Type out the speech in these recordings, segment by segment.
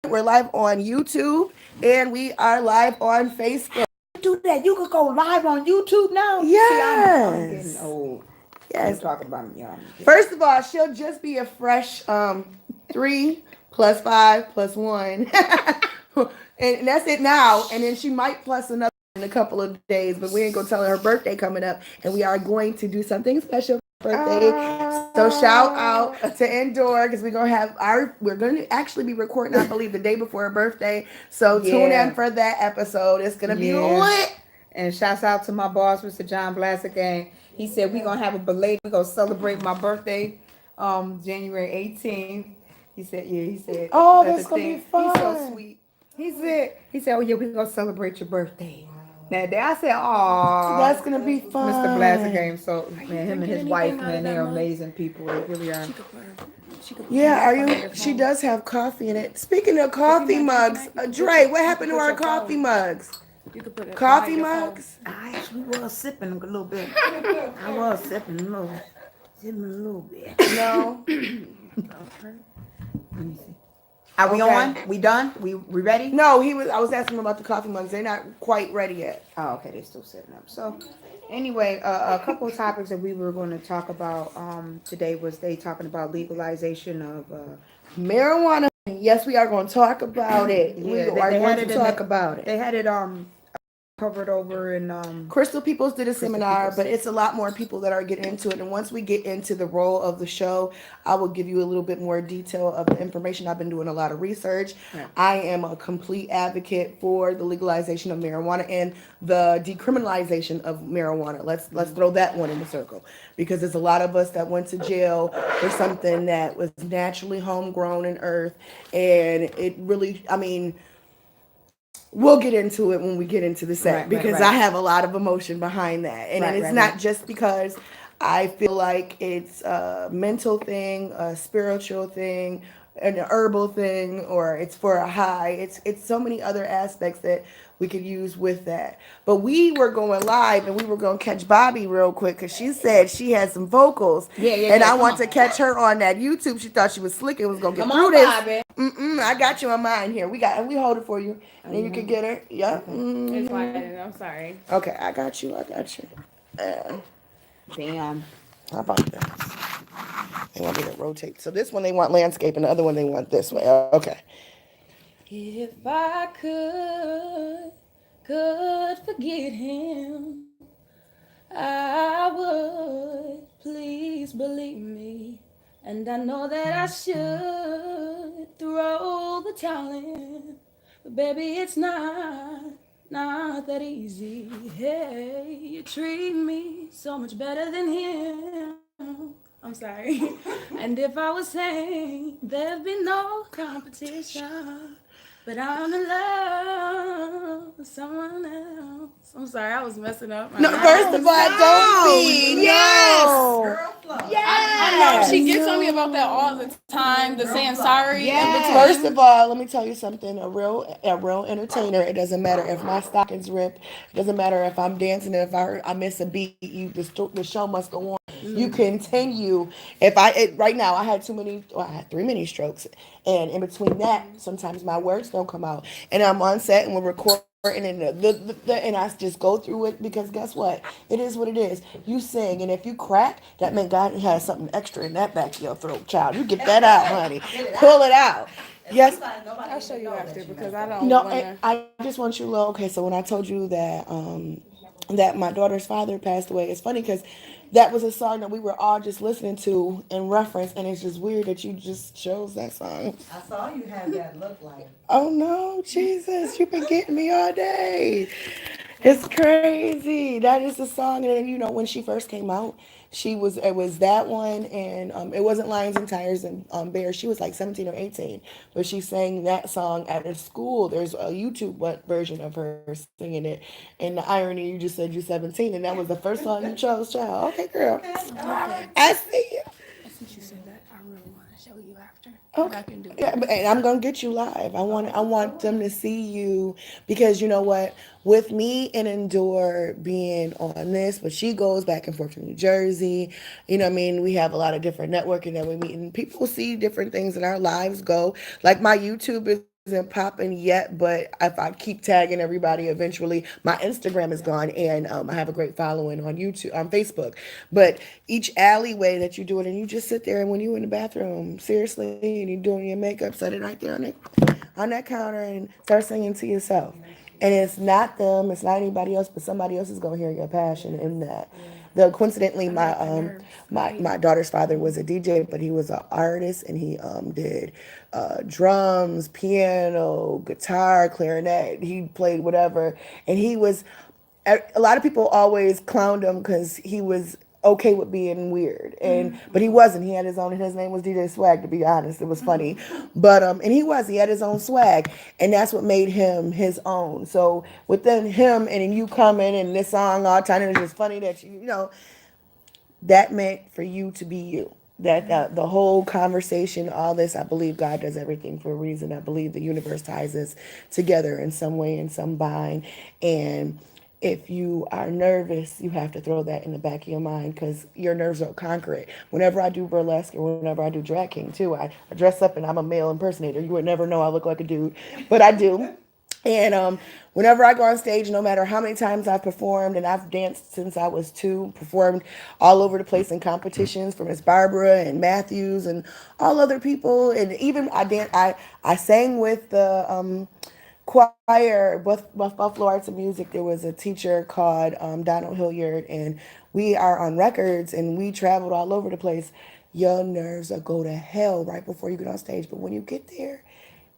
We're live on YouTube and we are live on Facebook. Do that. You could go live on YouTube now. See, I'm getting Yes. old. You Yes. talking about me? First of all, she'll just be a fresh 3 plus 5 plus 1. And that's it now. And then she might plus another in a couple of days, but we ain't gonna tell her birthday coming up. And we are going to do something special for her birthday. So shout out to Endor because we're gonna actually be recording, I believe, the day before her birthday. So tune in for that episode. It's gonna be lit. And shouts out to my boss, Mr. John Blassick, and he said we're gonna have a belated. We're gonna celebrate my birthday, January 18th. He said, yeah. He said, oh, that's gonna be fun. He's so sweet. He said, oh yeah, we're gonna celebrate your birthday. That day, I said, oh, that's gonna be fun. Mr. Blassick came. So man, him and his wife, man, they're amazing people. They really are. Yeah, are you? She does have coffee in it. Speaking of coffee mugs, Dre, what happened to our coffee mugs? You could put it coffee mugs. I actually was sipping a little bit. I was sipping a little bit. No. Let me see. Are we on? We done? We ready? No, I was asking him about the coffee mugs. They're not quite ready yet. Oh, okay. They're still setting up. So, anyway, a couple of topics that we were going to talk about today was they talking about legalization of marijuana. Yes, we are going to talk about it. Yeah, we are going to talk about it. They had it covered over in Crystal Peoples did a seminar, but it's a lot more people that are getting into it. And once we get into the role of the show, I will give you a little bit more detail of the information. I've been doing a lot of research. Right. I am a complete advocate for the legalization of marijuana and the decriminalization of marijuana. Let's throw that one in the circle, because there's a lot of us that went to jail for something that was naturally homegrown in earth, and it really, I mean, we'll get into it when we get into the set, because I have a lot of emotion behind that. And it's not just because I feel like it's a mental thing, a spiritual thing, an herbal thing, or it's for a high. It's so many other aspects that we could use with that. But we were going live and we were going to catch Bobby real quick because she said she had some vocals. And I want to catch her on that YouTube. She thought she was slick and was going to get through this. Bobby. I got you on mine here. We hold it for you. And then you can get her. Yep. It's fine. I'm sorry. Okay, I got you. damn. How about this? They want me to rotate. So this one they want landscape and the other one they want this way. Okay. If I could forget him, I would. Please believe me. And I know that I should throw the towel in. But baby, it's not that easy. Hey, you treat me so much better than him. I'm sorry. And if I was saying there'd be no competition, but I'm in love with someone else. I'm sorry, I was messing up. No, first of all, don't be. Yes. I know she gets on me about that all the time, the saying sorry. Yes. First of all, let me tell you something. A real entertainer. It doesn't matter if my stocking's ripped. It doesn't matter if I'm dancing. If I miss a beat, the show must go on. You continue. Right now I had I had 3 mini strokes, and in between that, sometimes my words don't come out, and I'm on set and we're recording. And and I just go through it, because guess what? It is what it is. You sing, and if you crack, that means God has something extra in that back of your throat, child. You get that out, honey. Pull it out. Yes. I'll show you after, because I don't. No, I just want you to know. Okay, so when I told you that that my daughter's father passed away, it's funny because that was a song that we were all just listening to in reference, and it's just weird that you just chose that song. I saw you have that look like. Oh no, Jesus, you've been getting me all day. It's crazy. That is the song, and then, when she first came out, it was that one, and it wasn't Lions and Tires and Bears. She was like 17 or 18, but she sang that song at a school. There's a YouTube version of her singing it, and the irony, you just said you're 17, and that was the first song you chose, child. Okay, girl, I see you. Since you said that, I really want to show you after. Okay. I can do it. Yeah, and I'm gonna get you live. I want them to see you, because you know what? With me and Endure being on this, but she goes back and forth to New Jersey. You know what I mean? We have a lot of different networking that we meet, and people see different things in our lives go. Like my YouTube is isn't popping yet, but if I keep tagging everybody, eventually my Instagram is gone, and I have a great following on YouTube, on Facebook. But each alleyway that you do it, and you just sit there, and when you in the bathroom, seriously, and you're doing your makeup, set it right there on that counter, and start singing to yourself. And it's not them, it's not anybody else, but somebody else is gonna hear your passion in that. The coincidentally, my daughter's father was a DJ, but he was an artist, and he did drums, piano, guitar, clarinet. He played whatever, and he was. A lot of people always clowned him because he was okay with being weird, and but he wasn't. He had his own, and his name was DJ Swag. To be honest, it was funny, but and he had his own swag, and that's what made him his own. So within him, and then you coming and this song all the time, and it's just funny that you know that meant for you to be you. That the whole conversation, all this, I believe God does everything for a reason. I believe the universe ties us together in some way, in some bind. And if you are nervous, you have to throw that in the back of your mind because your nerves don't conquer it. Whenever I do burlesque or whenever I do drag king too, I dress up and I'm a male impersonator. You would never know I look like a dude, but I do. And whenever I go on stage, no matter how many times I've performed, and I've danced since I was 2, performed all over the place in competitions for Miss Barbara and Matthews and all other people, and even I sang with the choir with Buffalo Arts and Music. There was a teacher called Donald Hilliard, and we are on records, and we traveled all over the place. Your nerves will go to hell right before you get on stage, but when you get there,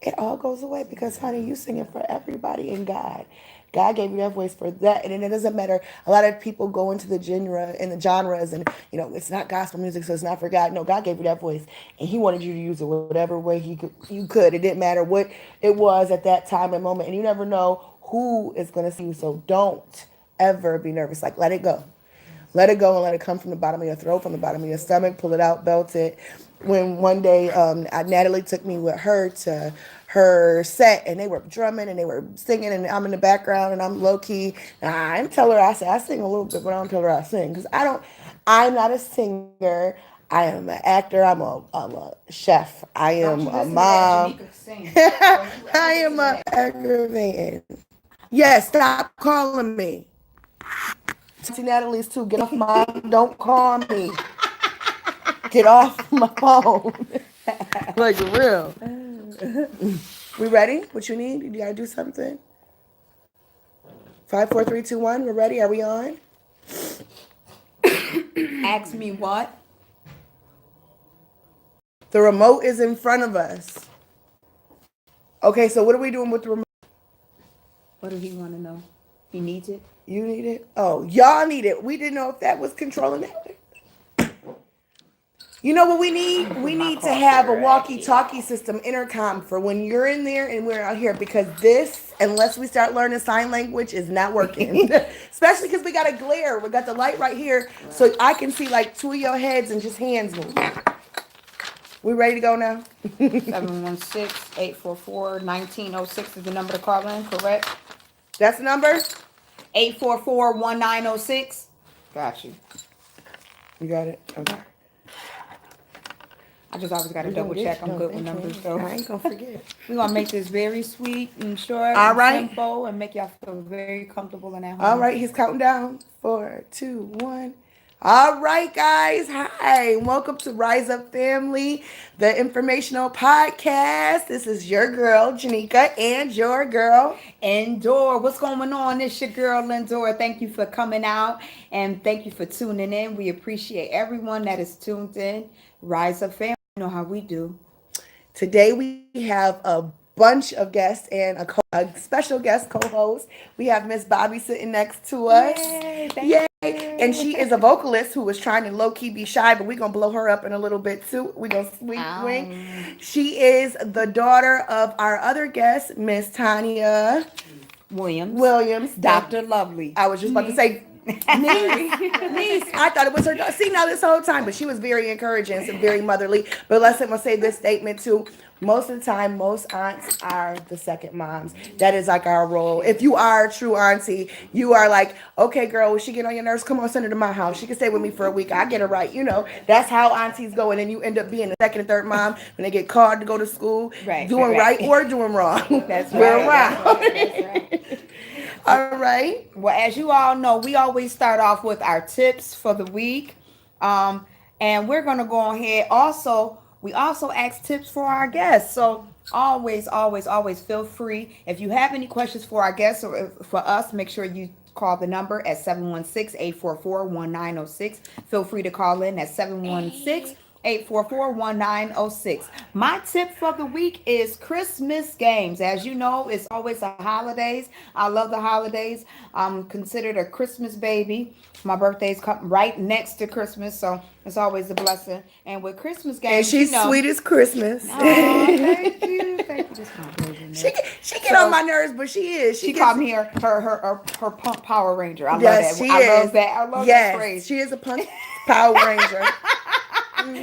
it all goes away because, honey, you singing for everybody and God. God gave you that voice for that, and it doesn't matter. A lot of people go into the genres, and it's not gospel music, so it's not for God. No, God gave you that voice, and He wanted you to use it whatever way you could. It didn't matter what it was at that time and moment, and you never know who is going to see you. So don't ever be nervous. Like, let it go. Let it go and let it come from the bottom of your throat, from the bottom of your stomach. Pull it out, belt it. When one day Natalie took me with her to her set, and they were drumming and they were singing, and I'm in the background and I'm low key. And I didn't tell her I sing a little bit, but I don't tell her I sing because I'm not a singer. I am an actor. I'm a chef. I am a mom. I am a aggravating. Yes, stop calling me. Natalie's too. Get off my. Don't call me. Get off my phone. Like for real. We ready? What you need? You gotta do something. 5, 4, 3, 2, 1. We're ready. Are we on? Ask me what? The remote is in front of us. Okay, so what are we doing with the remote? What do he want to know? He needs it. You need it? Oh, y'all need it. We didn't know if that was controlling it. You know what we need? We need to have a walkie-talkie system, intercom, for when you're in there and we're out here, because this, unless we start learning sign language, is not working. Especially because we got a glare. We got the light right here, so I can see like 2 of your heads and just hands move. We ready to go now? 716-844-1906 is the number to call in, correct? That's the number? 844-1906. Got you. You got it? Okay. I just always got to double check. I'm good with numbers, though. I ain't gonna forget. We're going to make this very sweet and short All and right. simple and make y'all feel very comfortable in that home. All right, he's counting down. 4, 2, 1. All right, guys. Hi. Welcome to Rise Up Family, the informational podcast. This is your girl, Janika, and your girl, Endor. What's going on? It's your girl, Endor. Thank you for coming out and thank you for tuning in. We appreciate everyone that is tuned in. Rise Up Family. You know how we do. Today we have a bunch of guests and a special guest co-host. We have Miss Bobby sitting next to us. Yay! And she is a vocalist who was trying to low-key be shy, but we're going to blow her up in a little bit too. We're going to swing. She is the daughter of our other guest, Miss Tanya Williams. Dr. Lovely. I was just about to say, niece. I thought it was her. See, now this whole time, but she was very encouraging and very motherly. But I'm gonna say this statement too. Most of the time, most aunts are the second moms. That is like our role. If you are a true auntie, you are like, okay, girl, when she get on your nerves, come on, send her to my house. She can stay with me for a week. I get her right. That's how aunties go. And then you end up being the second and third mom when they get called to go to school, doing right or doing wrong. That's We're right. around. That's right. All right. Well, as you all know, we always start off with our tips for the week. Um, and we're gonna go ahead. Also, we also ask tips for our guests. So always, always, always feel free. If you have any questions for our guests or for us, make sure you call the number at 716-844-1906. Feel free to call in at 716-844-1906. My tip for the week is Christmas games. As you know, it's always the holidays. I love the holidays. I'm considered a Christmas baby. My birthday's come right next to Christmas, so it's always a blessing. And with Christmas games, And she's sweet as Christmas. Oh, thank you. Thank you. Just my baby. She get on my nerves, but she is. She called me her punk Power Ranger. I love Yes, that. she I is. love that. I love that Yes, phrase. she is a punk Power Ranger.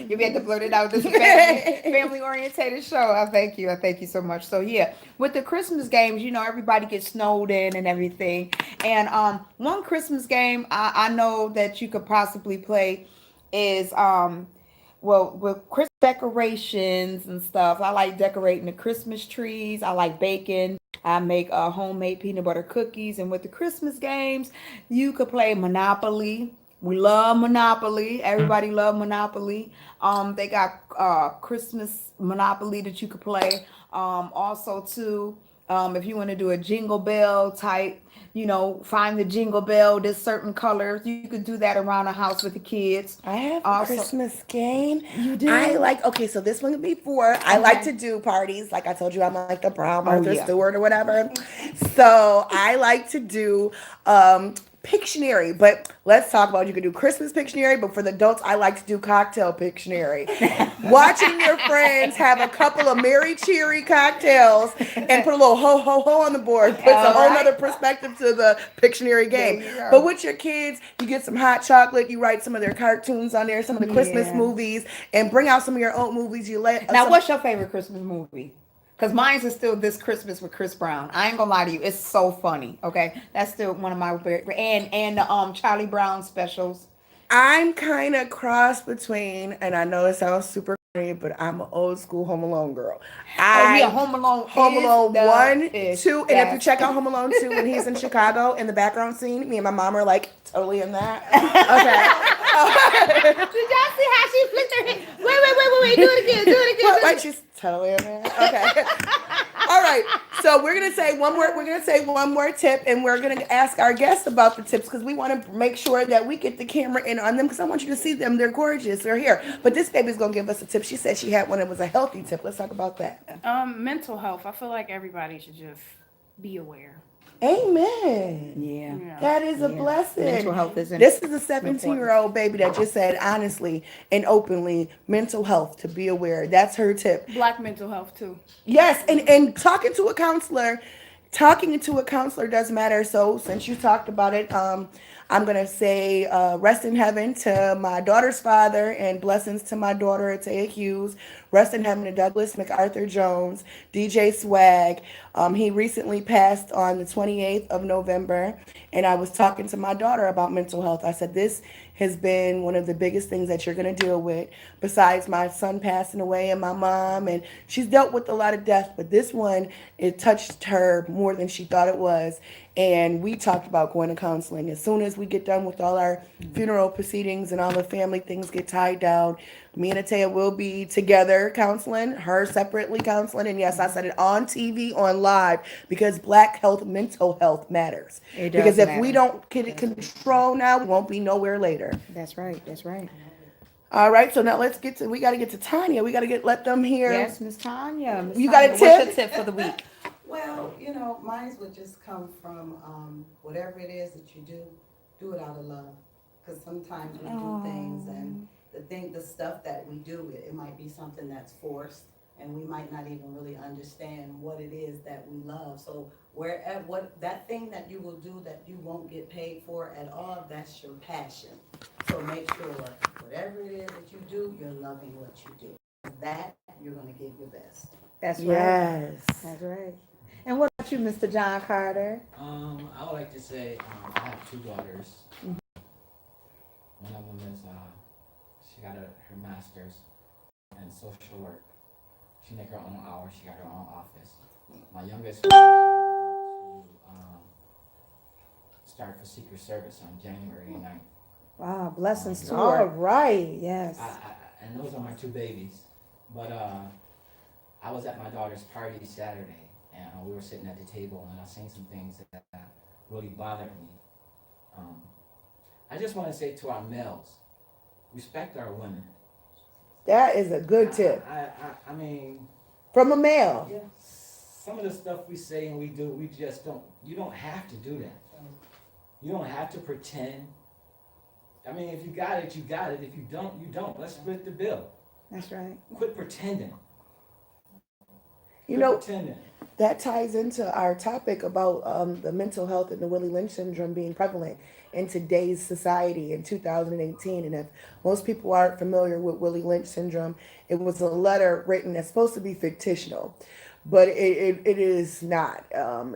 You had to blurt it out. This is a family orientated show. I thank you. I thank you so much. So yeah, with the Christmas games, everybody gets snowed in and everything. And one Christmas game I know that you could possibly play is with Christmas decorations and stuff. I like decorating the Christmas trees. I like baking. I make homemade peanut butter cookies. And with the Christmas games, you could play Monopoly. We love Monopoly. Everybody love Monopoly. They got Christmas Monopoly that you could play. Also too, if you want to do a jingle bell type, find the jingle bell, this certain colors. You could do that around the house with the kids. I have a Also- Christmas game. You do? Okay, so this one would be four. I like to do parties. Like I told you, I'm like the Brown Martha Stewart or whatever. So I like to do Pictionary, but let's talk about, you can do Christmas Pictionary, but for the adults, I like to do cocktail Pictionary. Watching your friends have a couple of Mary Cherry cocktails and put a little ho ho ho on the board puts a whole nother perspective to the Pictionary game. But with your kids, you get some hot chocolate, you write some of their cartoons on there, some of the Christmas movies, and bring out some of your own movies. Now, what's your favorite Christmas movie? Because mine is still This Christmas with Chris Brown. I ain't gonna lie to you, it's so funny. Okay, that's still one of my favorite. And the Charlie Brown specials. I'm kind of cross between, and I know it sounds super corny, but I'm an old school Home Alone girl. Home Alone. Home Alone 1, 2, and if you check out out Home Alone 2 when he's in Chicago in the background scene, me and my mom are like totally in that. Okay. Did y'all see how she flicked her head? Wait. Do it again. Do it again. Like she's totally in there. Okay. All right. So we're gonna say one more. We're gonna say one more tip, and we're gonna ask our guests about the tips because we want to make sure that we get the camera in on them because I want you to see them. They're gorgeous. They're here. But this baby's gonna give us a tip. She said she had one that was a healthy tip. Let's talk about that. Mental health. I feel like everybody should just be aware. Amen. Yeah. That is a blessing. Mental health is This is a 17-year-old baby that just said honestly and openly, mental health, to be aware. That's her tip. Black mental health too. Yes, and talking to a counselor does matter. So since you talked about it, I'm gonna say rest in heaven to my daughter's father and blessings to my daughter Atea Hughes. Rest in heaven to Douglas MacArthur Jones, DJ Swag. He recently passed on the 28th of November, and I was talking to my daughter about mental health. I said this has been one of the biggest things that you're going to deal with, besides my son passing away and my mom. And she's dealt with a lot of death, but this one, it touched her more than she thought it was. And we talked about going to counseling. As soon as we get done with all our funeral proceedings and all the family things get tied down, me and Atea will be together counseling, her separately counseling. And yes, I said it on TV, on live, because Black health, mental health matters. It does because if matter. we don't get it control now, we won't be nowhere later. That's right. All right, so now we got to get to Tanya. We got to let them hear. Yes, Miss Tanya. Miss You got a Tanya, tip? What's your tip for the week? Well, mine would just come from whatever it is that you do it out of love. Because sometimes we do things and the stuff that we do, it might be something that's forced and we might not even really understand what it is that we love. So that thing that you will do that you won't get paid for at all, that's your passion. So make sure whatever it is that you do, you're loving what you do. That you're going to give your best. That's right. Yes. That's right. And what about you, Mr. John Carter? I would like to say I have two daughters. One of them is she got her master's in social work. She make her own hours. She got her own office. My youngest one, she's about to start for Secret Service on January 9th. Wow, blessings to All her. right. Yes. And those are my two babies. But I was at my daughter's party Saturday, and we were sitting at the table, and I seen some things that really bothered me. I just want to say to our males, respect our women. That is a good tip I mean, from a male. Yeah. some of the stuff we say and we do, we just don't. You don't have to do that. You don't have to pretend. I mean, if you got it, you got it. If you don't, you don't. Let's split the bill. That's right. Quit pretending. You know, Pretending. that ties into our topic about the mental health and the Willie Lynch syndrome being prevalent in today's society in 2018. And if most people aren't familiar with Willie Lynch syndrome, it was a letter written that's supposed to be fictional, but it is not.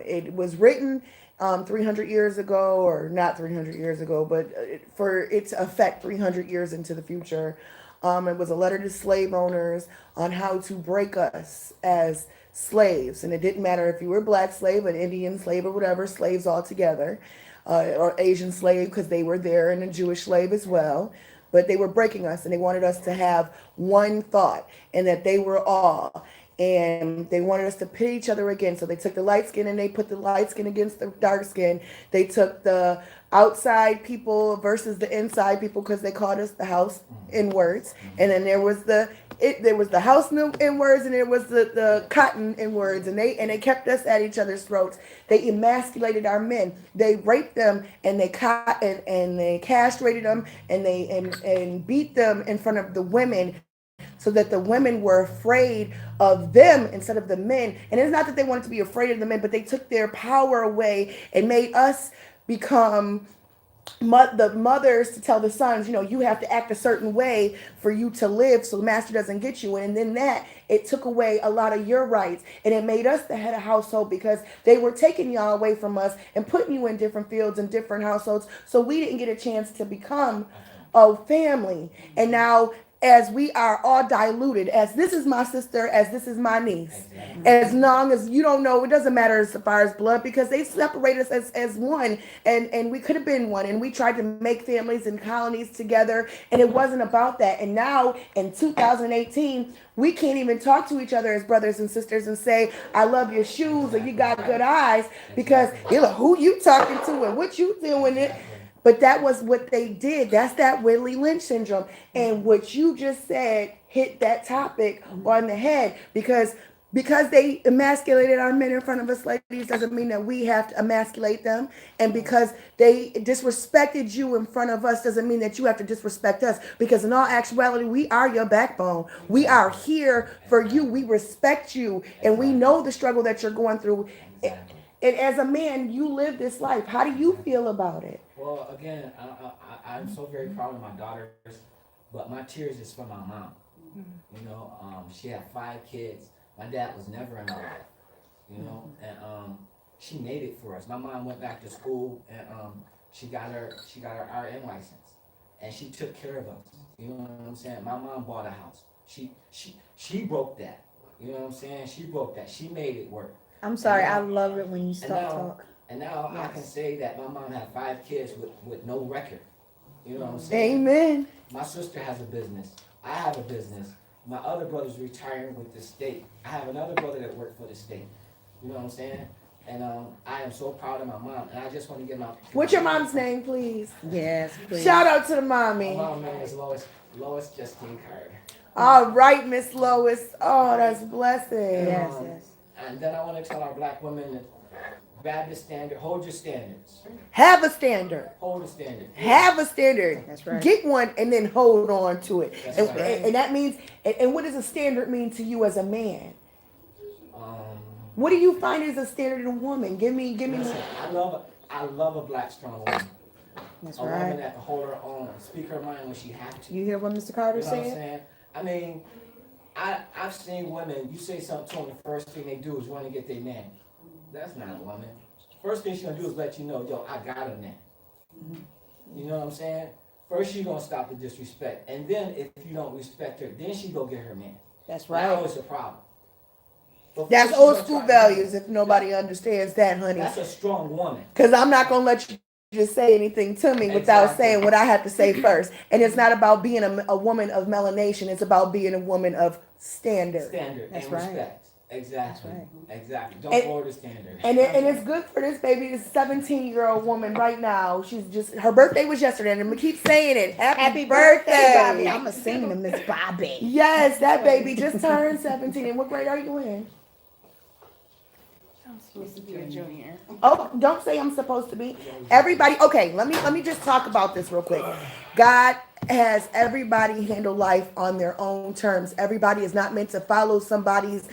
It was written 300 years ago, or not 300 years ago, but for it to affect 300 years into the future. It was a letter to slave owners on how to break us as slaves. And it didn't matter if you were a black slave, an Indian slave, or whatever, slaves all together, or Asian slave, because they were there, and a Jewish slave as well. But they were breaking us, and they wanted us to have one thought, and that they were all. And they wanted us to pit each other again. So they took the light skin and they put the light skin against the dark skin. They took the outside people versus the inside people, because they called us the house in words. And then there was the house in words, and there was the cotton in words. And they kept us at each other's throats. They emasculated our men. They raped them, and they castrated them, and they beat them in front of the women, so that the women were afraid of them instead of the men. And it's not that they wanted to be afraid of the men, but they took their power away and made us become the mothers to tell the sons, you have to act a certain way for you to live, so the master doesn't get you. And then it took away a lot of your rights, and it made us the head of household, because they were taking y'all away from us and putting you in different fields and different households, so we didn't get a chance to become a family. And now, as we are all diluted, as this is my sister, as this is my niece, as long as you don't know, it doesn't matter as far as blood, because they separated us as one, and we could have been one, and we tried to make families and colonies together, and it wasn't about that. And now in 2018, we can't even talk to each other as brothers and sisters and say, I love your shoes, or you got good eyes, because you're like, who you talking to and what you doing it. But that was what they did. That's that Willie Lynch syndrome. And what you just said hit that topic on the head, because they emasculated our men in front of us ladies doesn't mean that we have to emasculate them. And because they disrespected you in front of us doesn't mean that you have to disrespect us. Because in all actuality, we are your backbone. We are here for you. We respect you. And we know the struggle that you're going through. And as a man, you live this life. How do you feel about it? Well, again, I'm so very proud of my daughters, but my tears is for my mom. She had 5 kids. My dad was never in my life, and she made it for us. My mom went back to school, and she got her RN license, and she took care of us. You know what I'm saying? My mom bought a house. She broke that. You know what I'm saying? She broke that. She made it work. I'm sorry, now, I love it when you stop talking. And now I can say that my mom had 5 kids with no record. You know what I'm saying? Amen. My sister has a business. I have a business. My other brother's retiring with the state. I have another brother that worked for the state. You know what I'm saying? And I am so proud of my mom. And I just want to give my... What's your mom's name, please? Yes, please. Shout out to the My mommy. mom's name is Lois Justine Carter. All right, Miss Lois. Oh, that's blessed. Yes, Um, yes. And then I want to tell our black women that Baptist standard, hold your standards. Have a standard. Hold a standard. Have a standard. That's right. Get one and then hold on to it. That's And, right. and that means, and what does a standard mean to you as a man? Um, What do you find as a standard in a woman? Give me. listen, I love a black strong woman. That's A woman right. that can hold her own, speak her mind when she has to. You hear what Mr. You Carter know what I'm said? saying? I mean, I've seen women. You say something to them, the first thing they do is run and get their man. That's not a woman. First thing she's gonna do is let you know, yo, I got a man. You know what I'm saying? First, she gonna stop the disrespect, and then if you don't respect her, then she go get her man. That's Now right. it's a problem. But That's first, she old gonna school try to- values. If nobody understands that, honey, That's a strong woman. because I'm not gonna let you just say anything to me without Exactly. saying what I have to say first. And it's not about being a woman of melanation. It's about being a woman of standard. Standard That's and right. respect. Exactly. That's right. Exactly. Don't And- lower the standard. And it's good for this baby, this 17-year-old woman right now. She's just, her birthday was yesterday, and I'm gonna keep saying it. Happy birthday, Bobby. I'm gonna sing to Miss Bobby. Yes, that baby just turned 17. And what grade are you in? I'm supposed to be a junior. Oh, don't say I'm supposed to be. Everybody, okay, let me just talk about this real quick. God has everybody handle life on their own terms. Everybody is not meant to follow somebody's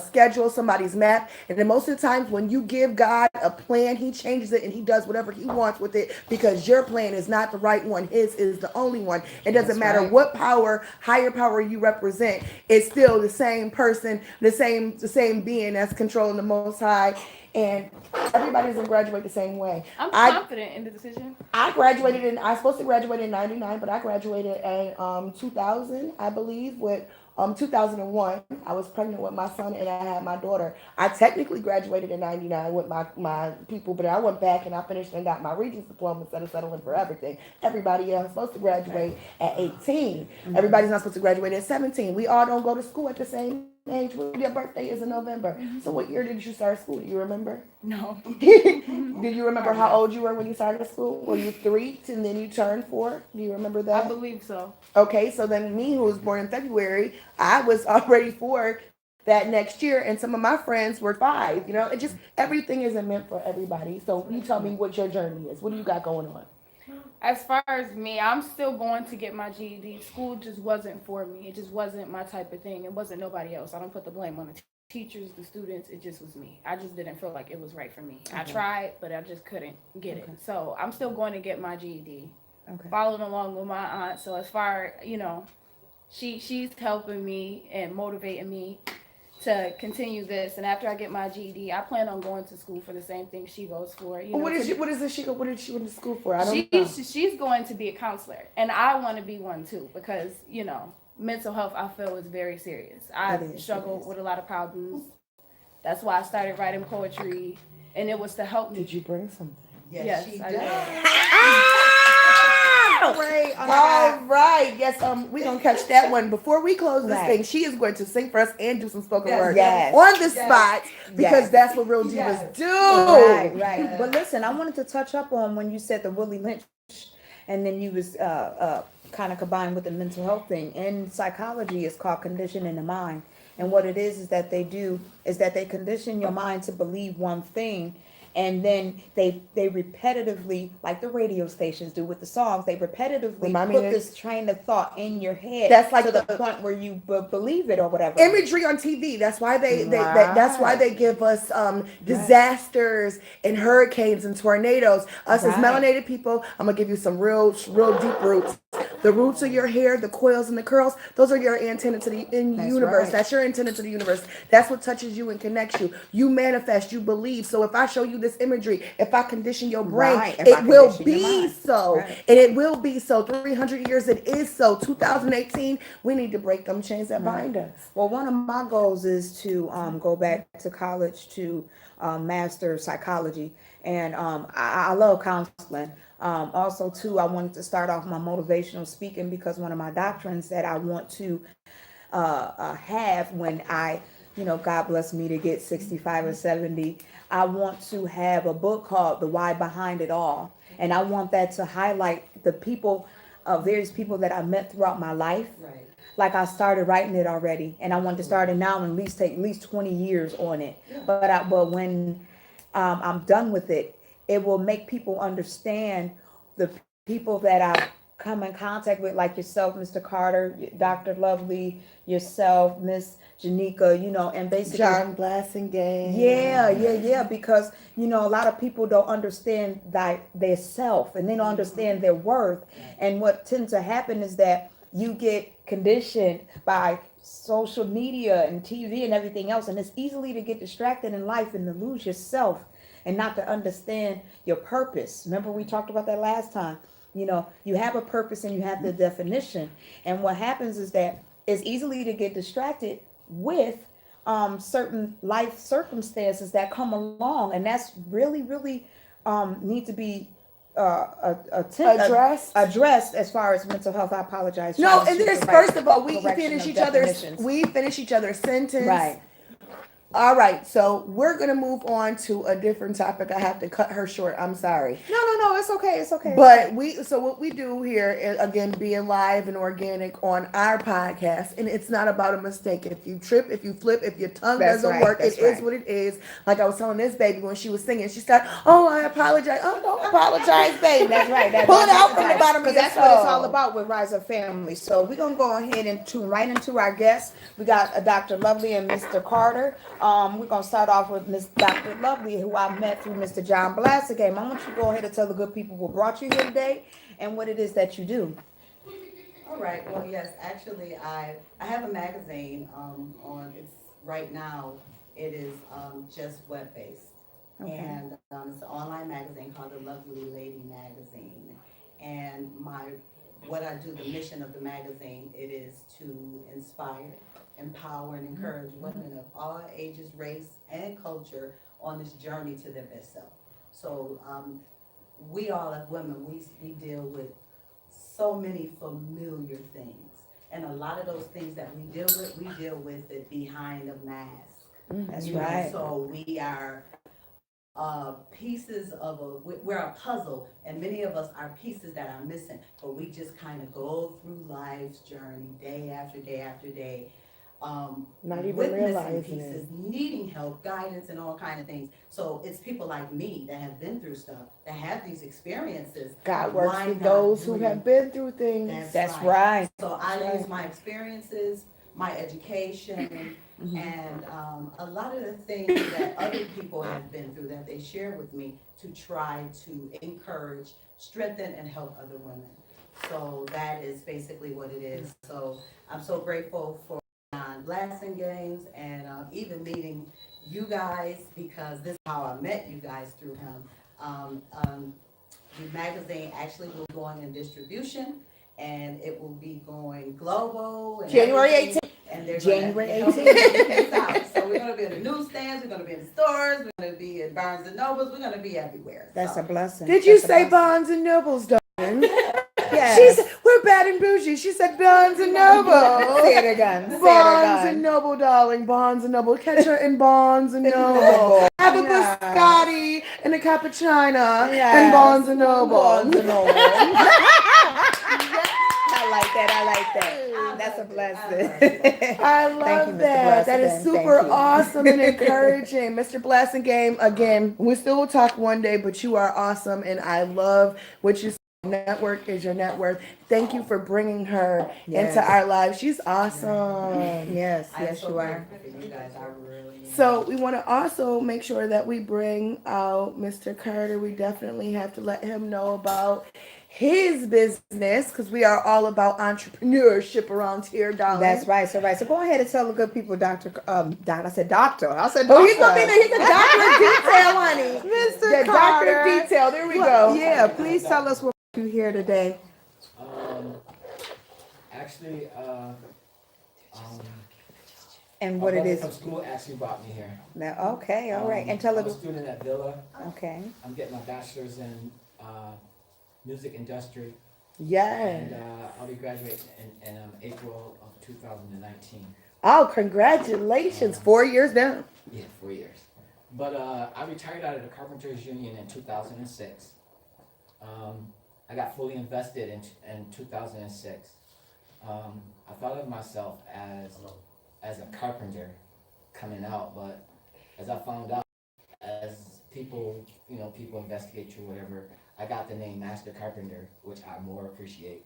schedule, somebody's map. And then most of the times when you give God a plan, he changes it and he does whatever he wants with it because your plan is not the right one. His is the only one. It doesn't That's matter right. what power, higher power you represent. It's still the same person, the same being that's controlling the Most High. And everybody doesn't graduate the same way. I'm I confident in the decision. I was supposed to graduate in 99, but I graduated in 2000, I believe, with 2001. I was pregnant with my son and I had my daughter. I technically graduated in 99 with my people, but I went back and I finished and got my Regents diploma instead of settling for everything. Everybody else is supposed to graduate at 18. Everybody's not supposed to graduate at 17. We all don't go to school at the same age. Your birthday is in November. So what year did you start school? Do you remember? No. Do you remember how old you were when you started school? Were you 3 and then you turned 4? Do you remember I that? believe so. Okay, so then me, who was born in February, I was already 4 that next year, and some of my friends were 5. You know, it just everything isn't meant for everybody. So you tell me what your journey is. What do you got going on? As far as me, I'm still going to get my GED. School just wasn't for me. It just wasn't my type of thing. It wasn't nobody else. I don't put the blame on the teachers, the students. It just was me. I just didn't feel like it was right for me. I tried, but I just couldn't get it. So I'm still going to get my GED. Okay. Following along with my aunt. So as far, she's helping me and motivating me to continue this. And after I get my GED, I plan on going to school for the same thing she goes for. What did she went to school for? I don't know. She's going to be a counselor, and I want to be one too because mental health I feel is very serious. I struggle with a lot of problems. That's why I started writing poetry, and it was to help me. Did you bring something? Yes, she I does. did. Great. All right. Yes, we're gonna catch that one. Before we close this Right. thing, she is going to sing for us and do some spoken Yes, word yes. on the Yes. spot because Yes. that's what real divas Yes. do. Right, right. Yeah. But listen, I wanted to touch up on when you said the Willie Lynch, and then you was kind of combined with the mental health thing. In psychology, it's called conditioning the mind. And what it is that they do is that they condition your mind to believe one thing, and then they repetitively, like the radio stations do with the songs, they repetitively Remind me put that- this train of thought in your head. That's like to the the- point where you believe it or whatever. Imagery on TV. That's why that's why they give us disasters and hurricanes and tornadoes. Us as Right. melanated people, I'm gonna give you some real deep roots. The roots of your hair, the coils and the curls, those are your antenna to the universe. right. That's your antenna to the universe. That's what touches you and connects you. You manifest, you believe. So if I show you this imagery, if I condition your brain, Right, if I it will condition your be mind. so. Right. And it will be so. 300 years, it is so. 2018, we need to break them chains that bind us. Well, one of my goals is to go back to college to master psychology, and I love counseling. Also, too, I wanted to start off my motivational speaking because one of my doctrines that I want to have when I, God bless me to get 65 or 70, I want to have a book called The Why Behind It All. And I want that to highlight the people, various people that I met throughout my life. Right. Like I started writing it already, and I want to start it now and at least take at least 20 years on it. But when I'm done with it, it will make people understand the people that I've come in contact with, like yourself, Mr. Carter, Dr. Lovely, yourself, Miss Janika, and basically John Blassingame. yeah, because a lot of people don't understand their self, and they don't understand their worth. And what tends to happen is that you get conditioned by social media and TV and everything else, and it's easily to get distracted in life and to lose yourself and not to understand your purpose. Remember we talked about that last time. You know, you have a purpose and you have the definition. And what happens is that it's easily to get distracted with certain life circumstances that come along, and that's really need to be Addressed. addressed as far as mental health. I apologize. No, Trying to and choose there's the first of all, we correction finish of each other's definitions. sentence. Right. All right, so we're gonna move on to a different topic. I have to cut her short. I'm sorry. No, it's okay. It's okay. But what we do here is, again, being live and organic on our podcast, and it's not about a mistake. If you trip, if you flip, if your tongue That's doesn't right, work, that's it is right. what it is. Like I was telling this baby when she was singing, she started, "Oh, I apologize." Oh, don't apologize, baby. That's right. Pull it out from the bottom of your That's what it's all soul. about with Rise Up Family. So we're gonna go ahead and tune right into our guests. We got Dr. Lovely and Mr. Carter. We're gonna start off with Miss Dr. Lovely, who I met through Mr. John Blassegame. I want you to go ahead and tell the good people what brought you here today and what it is that you do. All right, well, yes, actually, I have a magazine, on, it's, right now, it is, just web-based. Okay. And, it's an online magazine called the Lovely Lady Magazine. And what I do, the mission of the magazine, it is to inspire, empower, and encourage women of all ages, race, and culture on this journey to their best self. So, we all as women, we deal with so many familiar things. And a lot of those things that we deal with it behind a mask. That's You know, right. so we are pieces of we're a puzzle, and many of us are pieces that are missing, but we just kind of go through life's journey day after day after day, Not even with missing realizing it. pieces, needing help, guidance, and all kind of things. So it's people like me that have been through stuff, that have these experiences. God works Why with not those who bring- have been through things. That's right. So I Right. use my experiences, my education, and a lot of the things that other people have been through that they share with me to try to encourage, strengthen, and help other women. So that is basically what it is. So I'm so grateful for Blasting Games and even meeting you guys, because this is how I met you guys, through him. The magazine actually will be going in distribution, and it will be going global. And January everything. 18th. And they're January gonna help 18th. us get this out. So we're gonna be in the newsstands, we're gonna be in the stores, we're gonna be in Barnes and Nobles, we're gonna be everywhere. That's So, a blessing. Did you That's a say blessing. Barnes and Nobles, darling? Yes. She said, we're bad and bougie. She said Barnes and Noble. Say it again. Say it Barnes again. and Noble, darling. Barnes and Noble. Catch her in Barnes and Noble. Have a Yeah. biscotti and a cappuccino Yes. and Barnes and Noble. Barnes and Noble. I like that. I like that. That's a blessing. I love Thank you, Mr. that. That is Blassingame. super Thank you. awesome and encouraging. Mr. Blassingame, again, we still will talk one day, but you are awesome, and I love what you said. Network is your net worth. Thank you for bringing her Yes. into our lives. She's awesome. Yes, I'm yes, so you are. grateful for you guys, I really am. So we want to also make sure that we bring out Mr. Carter. We definitely have to let him know about his business, because we are all about entrepreneurship around here, darling. That's right. So right. So go ahead and tell the good people, Doctor. I said doctor. I said Oh, doctor. he's gonna be he's a doctor of detail, honey. Mr. The doctor Carter. of detail. There we Well, go. yeah. Please tell us what you here today. Actually, And my what it brother is. from school actually brought me here. Now, okay, all right, and tell I'm a us. student at Villa. Okay. I'm getting my bachelor's in music industry, Yeah. and I'll be graduating in April of 2019. Oh, congratulations. 4 years down. Yeah, 4 years. But I retired out of the Carpenters Union in 2006. I got fully invested in 2006. I thought of myself as a carpenter coming out, but as I found out, as people investigate you or whatever, I got the name Master Carpenter, which I more appreciate.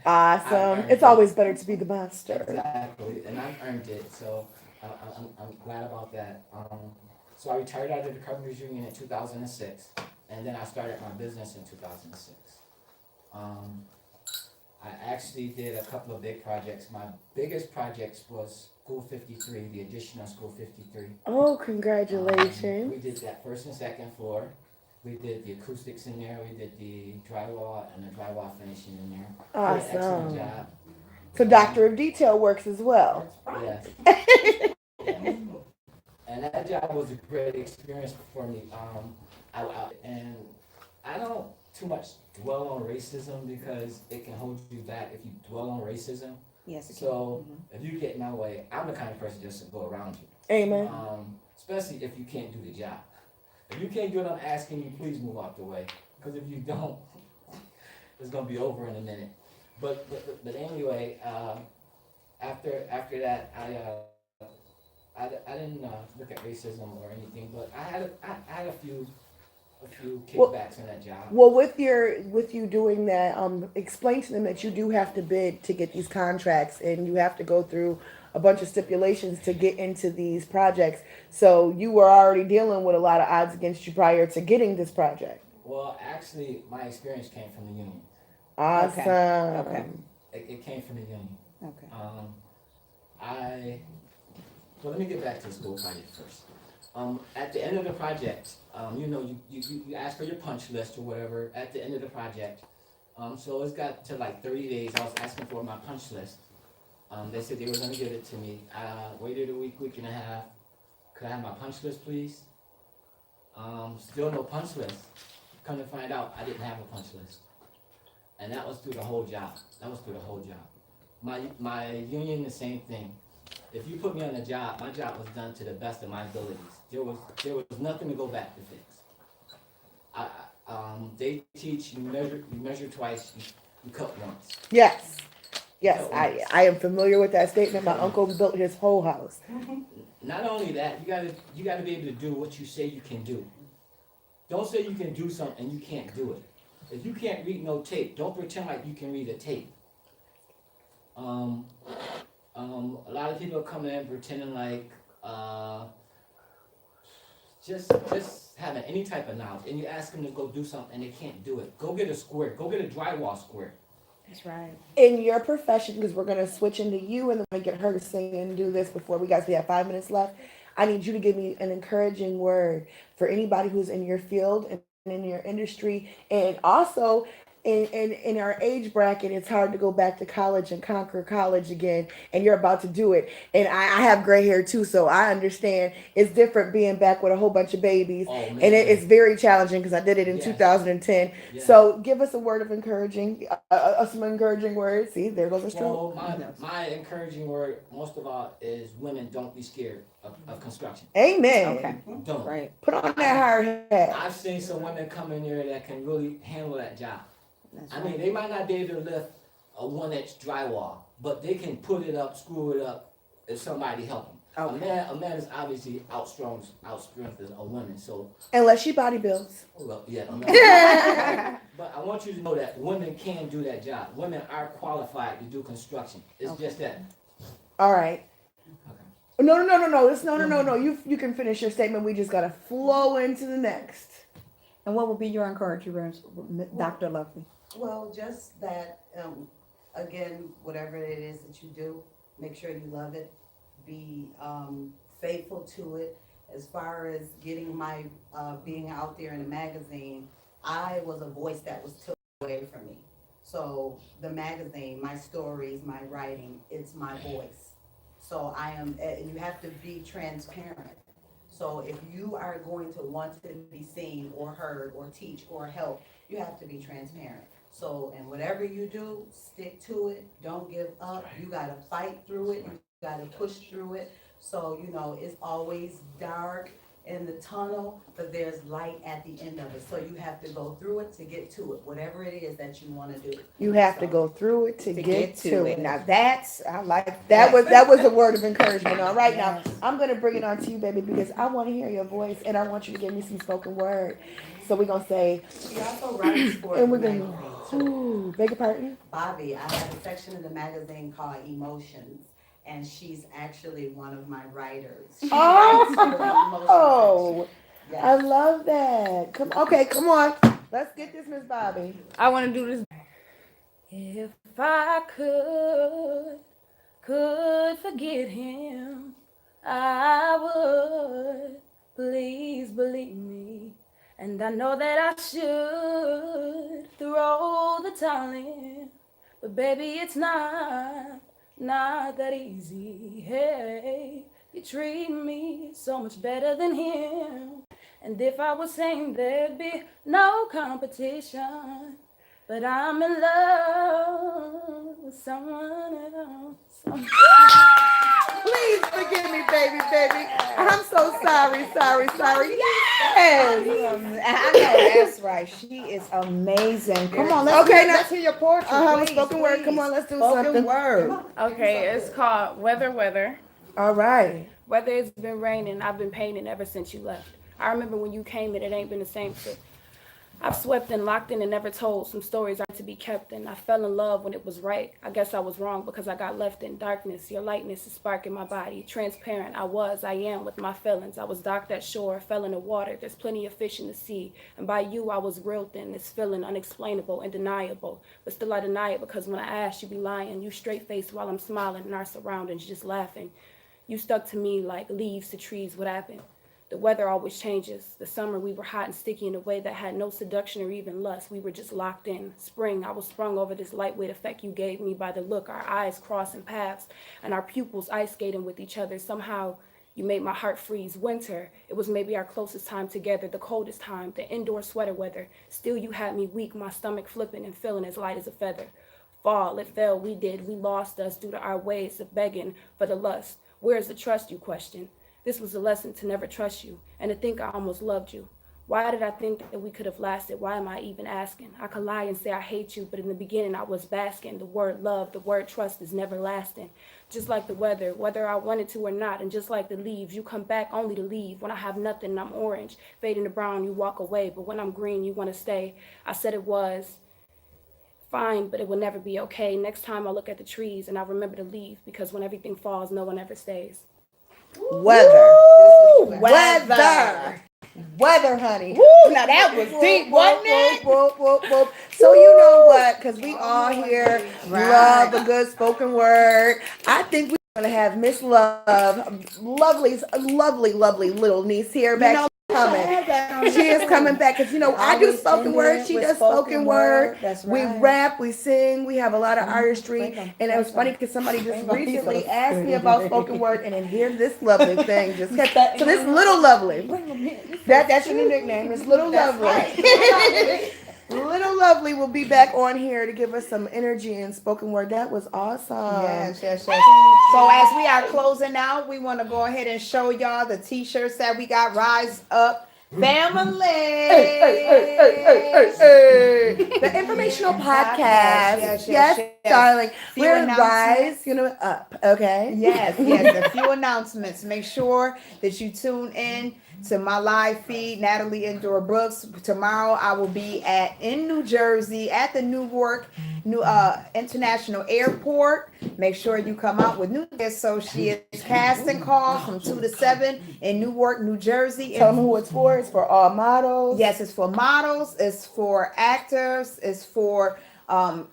Awesome. It's always better to be the master. Exactly, and I've earned it, so I'm glad about that. So I retired out of the Carpenters Union in 2006, and then I started my business in 2006. I actually did a couple of big projects. My biggest projects was School 53, the addition of School 53. Oh, congratulations. We did that first and second floor. We did the acoustics in there. We did the drywall and the drywall finishing in there. Did an excellent Awesome. job. So Doctor of Detail works as well. Yes. Yes. And that job was a great experience for me. And I don't too much dwell on racism because it can hold you back if you dwell on racism. Yes. So if you get in my way, I'm the kind of person just to go around you. Amen. Especially if you can't do the job. If you can't do what I'm asking you, please move out the way. Because if you don't, it's gonna be over in a minute. But anyway, after that, I didn't look at racism or anything, but I had a few kickbacks in that job. Well, with you doing that, explain to them that you do have to bid to get these contracts, and you have to go through a bunch of stipulations to get into these projects. So you were already dealing with a lot of odds against you prior to getting this project. Well, actually, my experience came from the union. Awesome. Okay. It came from the union. Okay. Well, let me get back to the school project first. At the end of the project, you ask for your punch list or whatever at the end of the project. So it's got to like 30 days. I was asking for my punch list. They said they were going to give it to me. I waited a week and a half. Could I have my punch list, please? Still no punch list. Come to find out, I didn't have a punch list. And that was through the whole job. My union, the same thing. If you put me on a job, my job was done to the best of my abilities. There was nothing to go back to fix. They teach you measure twice, you cut once. Yes. Yes, I am familiar with that statement. My uncle built his whole house. Not only that, you gotta be able to do what you say you can do. Don't say you can do something and you can't do it. If you can't read no tape, don't pretend like you can read a tape. A lot of people come in pretending like just having any type of knowledge, and you ask them to go do something and they can't do it. Go get a square. Go get a drywall square. That's right. In your profession, because we're going to switch into you and then we get her to sing and do this before we have 5 minutes left. I need you to give me an encouraging word for anybody who's in your field and in your industry, and also in our age bracket. It's hard to go back to college and conquer college again, and you're about to do it. And I have gray hair too, so I understand it's different being back with a whole bunch of babies. And it's very challenging because I did it in 2010. Yeah. So give us a word of some encouraging words. See, there goes a stroke. Well, my encouraging word, most of all, is women don't be scared of construction. Amen. Okay. Don't. Right. Put on that hard hat. I've seen some women come in there that can really handle that job. That's I mean, they might not be able to lift a 1-inch drywall, but they can put it up, screw it up, if somebody help them. Okay. A man is obviously outstrength a woman, so. Unless she body builds. Well, yeah. But I want you to know that women can do that job. Women are qualified to do construction. It's just that. All right. Okay. No. No. You can finish your statement. We just gotta flow into the next. And what would be your encouragement, Dr. Lovely? Well, just that, again, whatever it is that you do, make sure you love it. Be faithful to it. As far as getting my being out there in a magazine, I was a voice that was took away from me. So the magazine, my stories, my writing, it's my voice. So you have to be transparent. So if you are going to want to be seen or heard or teach or help, you have to be transparent. So, and whatever you do, stick to it. Don't give up. You got to fight through it. You got to push through it. So, it's always dark in the tunnel, but there's light at the end of it. So you have to go through it to get to it, whatever it is that you want to do. You have to go through it to get to it. Now I like that was a word of encouragement. All right, now I'm gonna bring it on to you, baby, because I want to hear your voice and I want you to give me some spoken word. So we're gonna say. She also writes for and the we're magazine too. Ooh, beg your pardon? Bobby, I have a section in the magazine called Emotions. And she's actually one of my writers. She writes for the emotion section. Yes. I love that. Come on. Let's get this, Miss Bobby. I want to do this. If If I could forget him, I would. Please believe me. And I know that I should throw the towel in. But baby, it's not that easy. Hey, you treat me so much better than him. And if I was saying there'd be no competition, but I'm in love with someone else. Please forgive me, baby. I'm so sorry. Yes. I know that's right. She is amazing. Come on, let's Okay, hear, now- let's hear your poetry. Please, Spoken word. Come please. on, let's do Spoken something. word. Okay, it's called Weather. All right. Whether it's been raining, I've been painting ever since you left. I remember when you came and it ain't been the same since. I've swept and locked in and never told. Some stories are to be kept in. I fell in love when it was right. I guess I was wrong because I got left in darkness. Your lightness is sparking my body. Transparent, I am with my feelings. I was docked at shore, fell in the water. There's plenty of fish in the sea. And by you, I was real thin. This feeling unexplainable, undeniable. But still I deny it because when I ask, you be lying. You straight faced while I'm smiling and our surroundings just laughing. You stuck to me like leaves to trees. What happened? The weather always changes. The summer we were hot and sticky in a way that had no seduction or even lust. We were just locked in. Spring, I was sprung over this lightweight effect you gave me by the look, our eyes crossing paths, and our pupils ice skating with each other. Somehow you made my heart freeze. Winter, it was maybe our closest time together, the coldest time, the indoor sweater weather. Still you had me weak, my stomach flipping and feeling as light as a feather. Fall, it fell, we lost us due to our ways of begging for the lust. Where's the trust, you question? This was a lesson to never trust you, and to think I almost loved you. Why did I think that we could have lasted? Why am I even asking? I could lie and say I hate you, but in the beginning I was basking. The word love, the word trust is never lasting. Just like the weather, whether I wanted to or not, and just like the leaves, you come back only to leave. When I have nothing, I'm orange. Fading to brown, you walk away, but when I'm green, you want to stay. I said it was fine, but it will never be okay. Next time I look at the trees and I remember to leave, because when everything falls, no one ever stays. Weather. Woo! Weather, honey. Woo! Now that was deep, wasn't it? Whoop. So you know what? Because we all here love a good spoken word. I think we're gonna have Miss Love, lovely little niece here back. Coming. She is coming back because I do spoken word. She does spoken word. That's We right. rap, we sing, we have a lot of artistry, and it was funny because somebody just recently asked me about spoken word, and then here's this lovely thing just kept. So this little lovely, that's your new nickname. It's Little Lovely. Little Lovely will be back on here to give us some energy and spoken word. That was awesome. Yes. So as we are closing out, we want to go ahead and show y'all the t-shirts that we got. Rise Up Family. The informational podcast. Yes, darling. Few We're announcements. Rise, up. Okay. Yes. A few announcements. Make sure that you tune in to my live feed, Natalie Endor Brooks. Tomorrow I will be in New Jersey at the Newark International Airport. Make sure you come out with New Associates casting call from 2 to 7 in Newark, New Jersey. Tell them who it's for. It's for all models. Yes, it's for models, it's for actors, it's for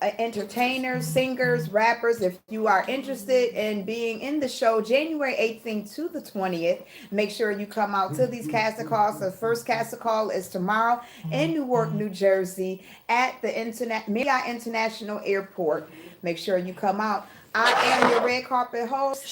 entertainers, singers, rappers. If you are interested in being in the show January 18th to the 20th, make sure you come out to these casting calls. The first casting call is tomorrow in Newark, New Jersey at the Marriott International Airport. Make sure you come out. I am your red carpet host.